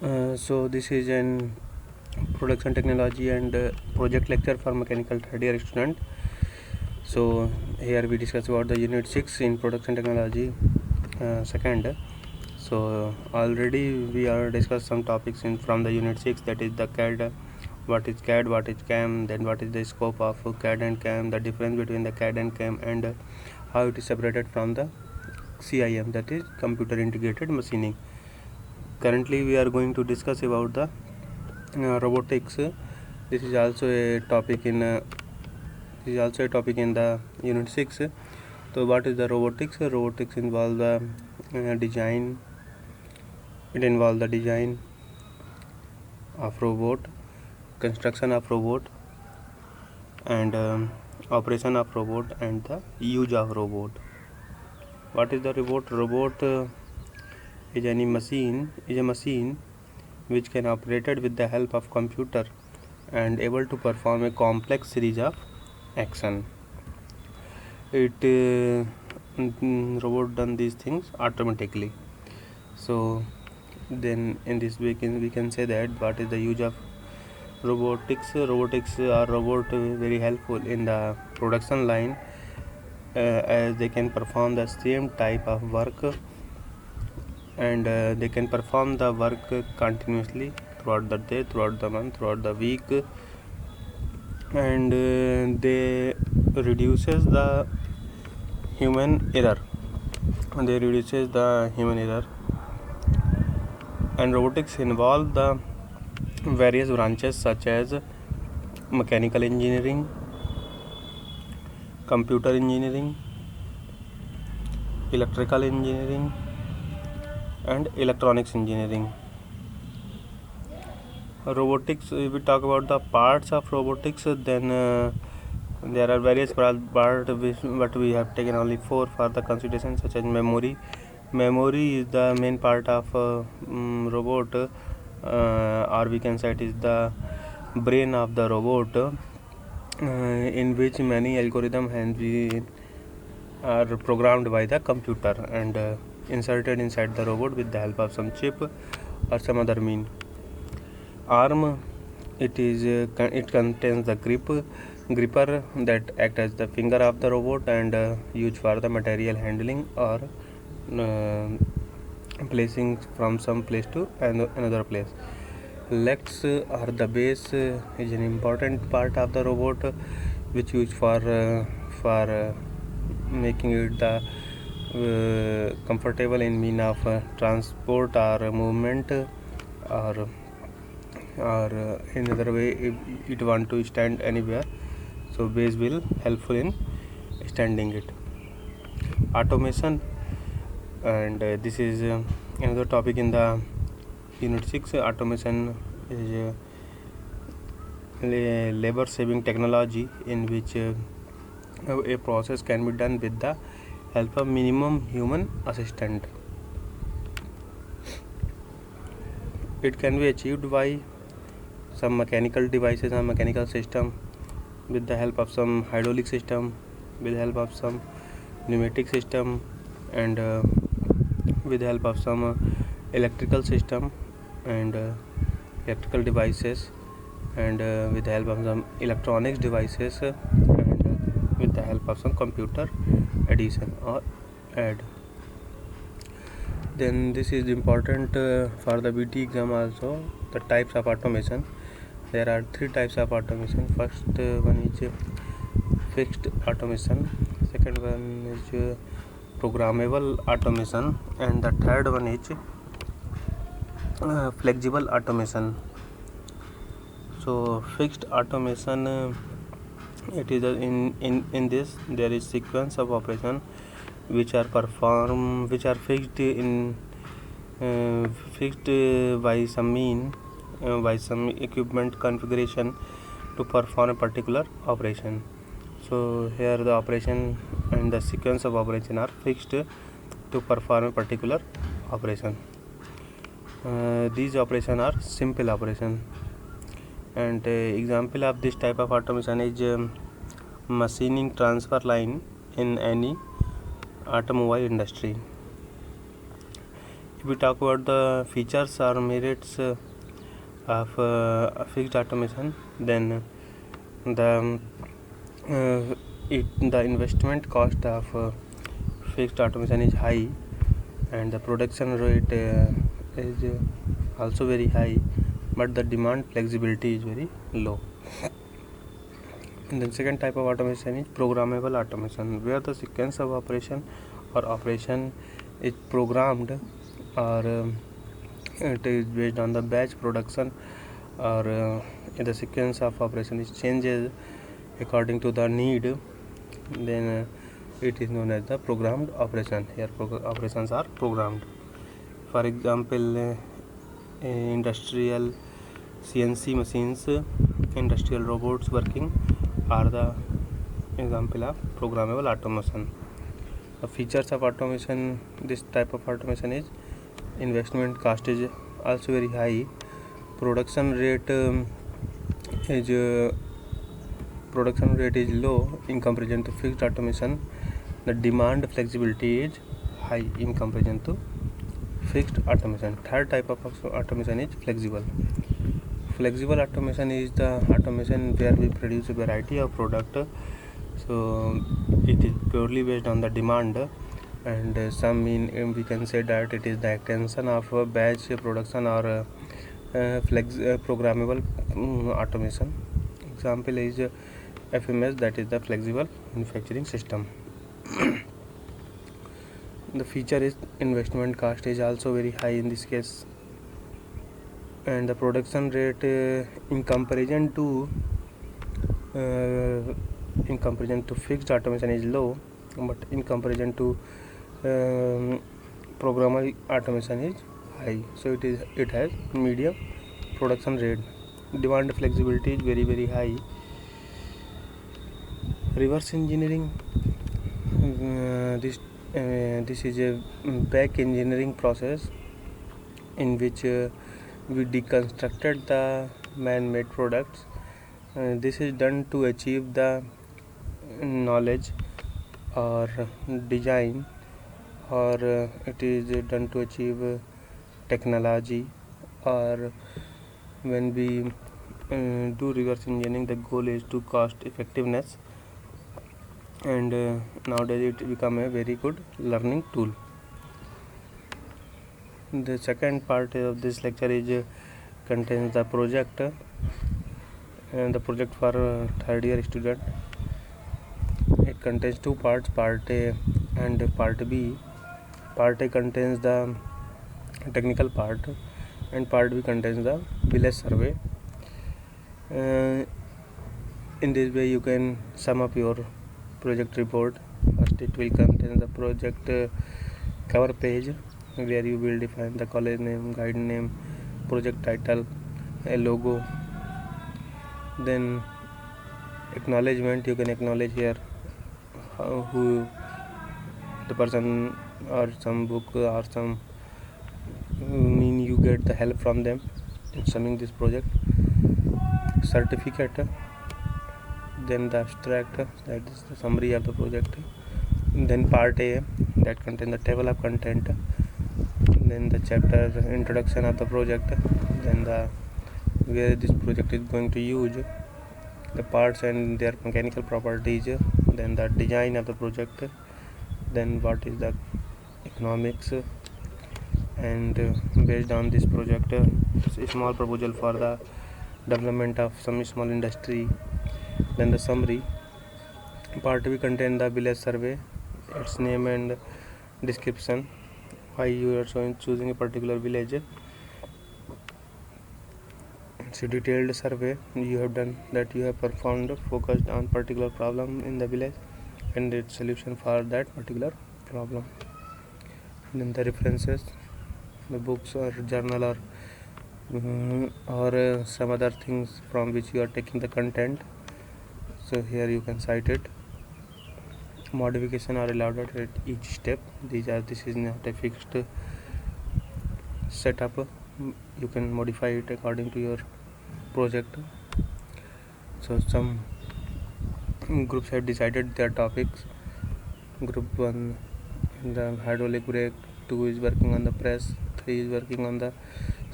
So this is an production technology and project lecture for mechanical third year student. So here we discuss about the unit 6 in production technology second. So already we are discussed some topics in from the unit 6, that is the CAD, what is CAD, what is CAM, then what is the scope of CAD and CAM, the difference between the CAD and CAM, and how it is separated from the CIM, that is computer integrated machining. Currently we are going to discuss about the robotics. This is also a topic in the unit 6. So what is the robotics? Robotics involve the design. It involves the design of robot, construction of robot, and operation of robot, and the use of robot. What is the robot? Robot is a machine which can operated with the help of computer and able to perform a complex series of action. Robot done these things automatically. So then in this we can say that what is the use of robotics. Robotics are robot very helpful in the production line, as they can perform the same type of work, and they can perform the work continuously throughout the day, throughout the month, throughout the week, and they reduces the human error. And robotics involve the various branches such as mechanical engineering, computer engineering, electrical engineering, and electronics engineering. Robotics, if we talk about the parts of robotics, then there are various parts, but we have taken only 4 for the consideration, such as memory. Memory is the main part of robot, or we can say it is the brain of the robot, in which many algorithms are programmed by the computer and inserted inside the robot with the help of some chip or some other mean. Arm, it contains the gripper that act as the finger of the robot and used for the material handling or placing from some place to another place. Legs or the base is an important part of the robot, which used for making it the comfortable in mean of transport or movement, or in other way if it want to stand anywhere, so base will helpful in standing it. Automation, and this is another topic in the unit 6. Automation is a labor saving technology in which a process can be done with the help of minimum human assistant. It can be achieved by some mechanical devices and mechanical system, with the help of some hydraulic system, with the help of some pneumatic system, and with the help of some electrical system and electrical devices, and with the help of some electronics devices, and with the help of some computer addition or add. Then this is important for the BT exam also, the types of automation. There are 3 types of automation. First one is fixed automation, second one is programmable automation, and the third one is flexible automation. So fixed automation, it is in this there is sequence of operation which are fixed by some equipment configuration to perform a particular operation. So here the operation and the sequence of operation are fixed to perform a particular operation. These operations are simple operation, and example of this type of automation is machining transfer line in any automobile industry. If we talk about the features or merits of fixed automation, then the the investment cost of fixed automation is high, and the production rate is also very high, but the demand flexibility is very low. And the second type of automation is programmable automation, where the sequence of operation or operation is programmed, or it is based on the batch production, or the sequence of operation is changes according to the need, then it is known as the programmed operation. Here operations are programmed. For example, industrial CNC machines, industrial robots working are the example of programmable automation. The features of automation, this type of automation is investment cost is also very high, production rate is low in comparison to fixed automation. The demand flexibility is high in comparison to fixed automation. Third type of automation is flexible. Flexible automation is the automation where we produce a variety of product, so it is purely based on the demand, and we can say that it is the extension of a batch production or programmable automation. Example is FMS, that is the flexible manufacturing system. The feature is investment cost is also very high in this case, and the production rate in comparison to fixed automation is low, but in comparison to programmable automation is high, so it has medium production rate. Demand flexibility is very high. Reverse engineering, this is a back engineering process in which we deconstructed the man-made products. This is done to achieve the knowledge or design, or it is done to achieve technology, or when we do reverse engineering, the goal is to cost effectiveness, and nowadays it become a very good learning tool. The second part of this lecture is contains the project, and the project for third year student. It contains two parts, part A and part B. Part A contains the technical part, and part B contains the village survey. In this way you can sum up your project report. First it will contain the project cover page, where you will define the college name, guide name, project title, a logo. Then acknowledgement, you can acknowledge here who the person, or some book, or some you get the help from them in summing this project. Certificate, then the abstract, that is the summary of the project. Then part A, that contains the table of content, then the chapter introduction of the project, then the where this project is going to use, the parts and their mechanical properties, then the design of the project, then what is the economics, and based on this project, a small proposal for the development of some small industry. Then the summary part will contain the village survey, its name and description, why you are choosing a particular village. It's a detailed survey you have done, that you have performed, focused on particular problem in the village and its solution for that particular problem. Then the references, the books or journal, or some other things from which you are taking the content, so here you can cite it. Modification are allowed at each step. This is not a fixed setup, you can modify it according to your project. So some groups have decided their topics. Group 1, the hydraulic brake, 2 is working on the press, 3 is working on the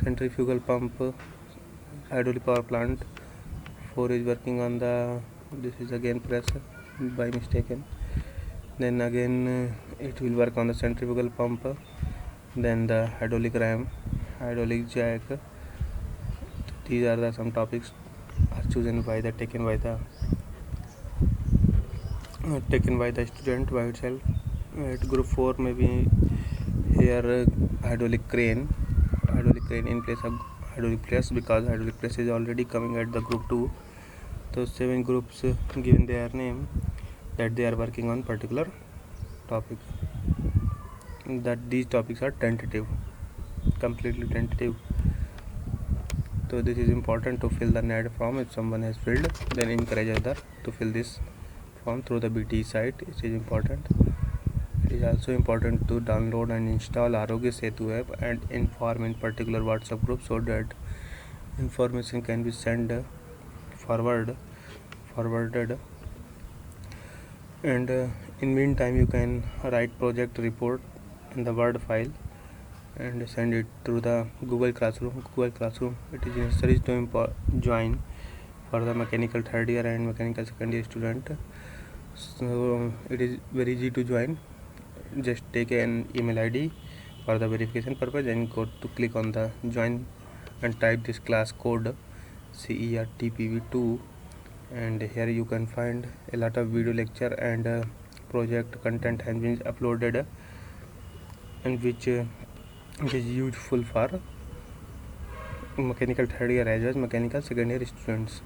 centrifugal pump hydraulic power plant. 4 is working on the, this is again press by mistaken, then again it will work on the centrifugal pump, then the hydraulic ram, hydraulic jack. These are the some topics are chosen by the taken by the student by itself. At group 4 maybe here hydraulic crane in place of hydraulic press, because hydraulic press is already coming at the group 2. So 7 groups given their name that they are working on particular topic, that these topics are tentative, completely tentative. So this is important to fill the NAD form. If someone has filled, then encourage other to fill this form through the BT site. It is important. It is also important to download and install Arogya Setu app and inform in particular WhatsApp group, so that information can be sent forwarded, and in meantime you can write project report in the Word file and send it through the Google Classroom. It is necessary to join for the mechanical third year and mechanical second year student. So it is very easy to join. Just take an email ID for the verification purpose and go to click on the join and type this class code CERTPV2, and here you can find a lot of video lecture and project content has been uploaded, and which is useful for mechanical third year as well as mechanical second year students.